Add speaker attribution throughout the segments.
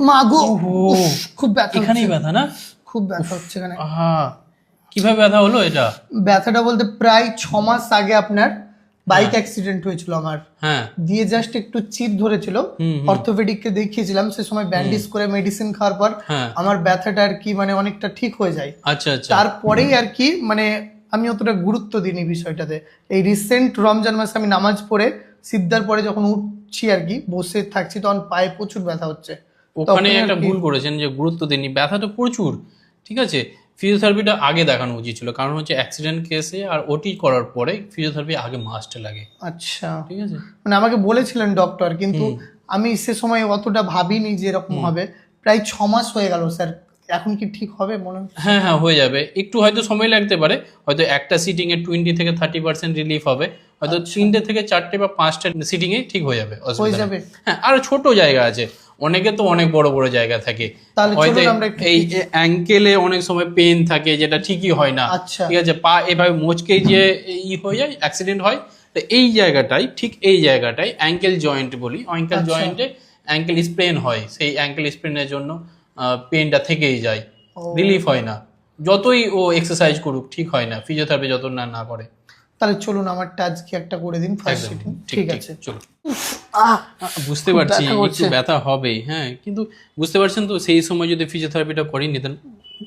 Speaker 1: মা গো,
Speaker 2: ওহো,
Speaker 1: খুব ব্যথা
Speaker 2: এখানেই
Speaker 1: হচ্ছে,
Speaker 2: ব্যথা না?
Speaker 1: খুব ব্যথা হচ্ছে এখানে।
Speaker 2: আহা, কিভাবে ব্যথা হলো এটা?
Speaker 1: ব্যথাটা বলতে প্রায় 6 মাস আগে আপনার বাইক অ্যাক্সিডেন্ট হয়েছিল আমার,
Speaker 2: হ্যাঁ,
Speaker 1: দিয়ে জাস্ট একটু চিপ ধরেছিল, অর্থোপেডিককে দেখিয়েছিলাম, সে সময় ব্যান্ডেজ করে মেডিসিন খাওয়ার পর
Speaker 2: হ্যাঁ,
Speaker 1: আমার ব্যথাটা আর কি মানে অনেকটা ঠিক হয়ে যায়।
Speaker 2: আচ্ছা আচ্ছা,
Speaker 1: তারপরেই আর কি মানে আমি অতটা গুরুত্ব দিইনি বিষয়টাতে। এই রিসেন্ট রমজান মাসে আমি নামাজ পড়ে সিদ্ধার পরে যখন উঠছি আর কি, বসে থাকছি, তখন পায়ে প্রচুর ব্যথা হচ্ছে।
Speaker 2: ওখানে
Speaker 1: তখন আর
Speaker 2: একটা
Speaker 1: কি-
Speaker 2: ভুল করেছেন যে গুরুত্ব দেননি, ব্যথাটা প্রচুর। ঠিক আছে, ফিজিওথেরাপিটা আগে দেখানো উচিত ছিল, কারণ হচ্ছে অ্যাক্সিডেন্ট কেসে আর ওটি করার পরে ফিজিওথেরাপি আগে মাস্ট লাগে।
Speaker 1: আচ্ছা,
Speaker 2: ঠিক আছে,
Speaker 1: মানে আমাকে বলেছিলেন ডক্টর, কিন্তু আমি সে সময় অতটা ভাবিনি যে এরকম হবে। প্রায় 6 মাস হয়ে গেল স্যার, এখন কি ঠিক হবে মনে হচ্ছে?
Speaker 2: হ্যাঁ হ্যাঁ, হয়ে যাবে, একটু হয়তো সময় লাগতে পারে, হয়তো একটা সিটিং এ 20 থেকে 30% রিলিফ হবে, হয়তো 3টে থেকে 4টে বা 5টা সিটিং এ ঠিক হয়ে যাবে,
Speaker 1: হয়ে
Speaker 2: অসুবিধা নেই।
Speaker 1: যাবে।
Speaker 2: হ্যাঁ, আর ছোট জায়গা আছে, অনেকে তো অনেক বড় বড় জায়গা থাকে,
Speaker 1: তাহলে
Speaker 2: হয়তো
Speaker 1: চলুন আমরা একটু
Speaker 2: এই অ্যাঙ্কেলে অনেক সময় পেন থাকে, যেটা ঠিকই হয় না।
Speaker 1: আচ্ছা।
Speaker 2: ঠিক আছে, পা এভাবে মোচকে যে হয়ে যায়, অ্যাক্সিডেন্ট হয়, তো এই জায়গাটাই, ঠিক এই জায়গাটাই অ্যাঙ্কেল জয়েন্ট বলি, অ্যাঙ্কেল
Speaker 1: আচ্ছা।
Speaker 2: জয়েন্টে অ্যাঙ্কেল স্প্রেন হয়, সেই অ্যাঙ্কেল স্প্রেনের জন্য পেনটা থেকেই যায়,
Speaker 1: ও।
Speaker 2: রিলিফ হয় না, যতই ও এক্সারসাইজ করুক ঠিক হয় না, ফিজিওথেরাপি যত না না করে।
Speaker 1: তাহলে চলুন আমারটা আজকে একটা করে দিন, ফার্স্ট
Speaker 2: একদম
Speaker 1: সিটিং।
Speaker 2: ঠিক
Speaker 1: ঠিক
Speaker 2: ঠিক,
Speaker 1: আছে।
Speaker 2: চলো।
Speaker 1: আহ
Speaker 2: বুঝতে
Speaker 1: খুব
Speaker 2: পারছি
Speaker 1: ব্যথা
Speaker 2: একটু
Speaker 1: করছে।
Speaker 2: ব্যথা হবেই, হ্যাঁ, কিন্তু বুঝতে পারছেন তো, সেই সময় যদি ফিজিওথেরাপিটা করে নিতেন,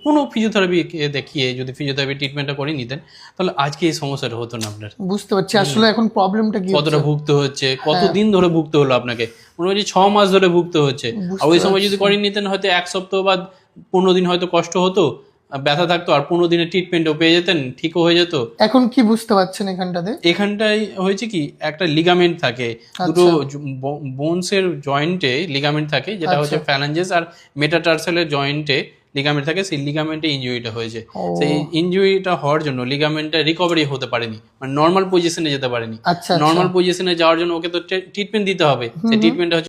Speaker 2: কোনো ফিজিওথেরাপিকে দেখিয়ে যদি ফিজিওথেরাপি ট্রিটমেন্টটা করে নিতেন, তাহলে আজকে এই সমস্যাটা হতো না আপনার।
Speaker 1: বুঝতে পারছি আসলে এখন প্রবলেমটা কি
Speaker 2: কতটা
Speaker 1: হচ্ছে।
Speaker 2: ভুগতে হচ্ছে, কতদিন ধরে ভুগতে হলো আপনাকে, মনে হচ্ছে 6 মাস ধরে ভুগতে হচ্ছে। আর ওই সময় যদি করে নিতেন, হয়তো 1 সপ্তাহ বা 15 দিন হয়তো কষ্ট হতো, ব্যথা থাকতো, আর 15 দিনের ট্রিটমেন্টও পেয়ে যেতেন, ঠিকও হয়ে যেত।
Speaker 1: এখন কি বুঝতে পারছেন এখানটাতে?
Speaker 2: এখানটায় হয়েছে কি, একটা লিগামেন্ট থাকে, দুটো বোনসের জয়েন্টে লিগামেন্ট থাকে, যেটা হচ্ছে ফ্যালাঞ্জেস আর মেটাটার্সালের জয়েন্টে লিগামেন্ট থাকে, সেই লিগামেন্টে ইনজুরিটা হয়েছে। সেই ইনজুরিটা হওয়ার জন্য লিগামেন্টটা রিকভারি হতে পারেনি, মানে নর্মাল পজিশনে যেতে পারেনি।
Speaker 1: আচ্ছা
Speaker 2: নর্মাল পজিশনে যাওয়ার জন্য ওকে তো ট্রিটমেন্ট দিতে হবে, সেই ট্রিটমেন্টটা হচ্ছে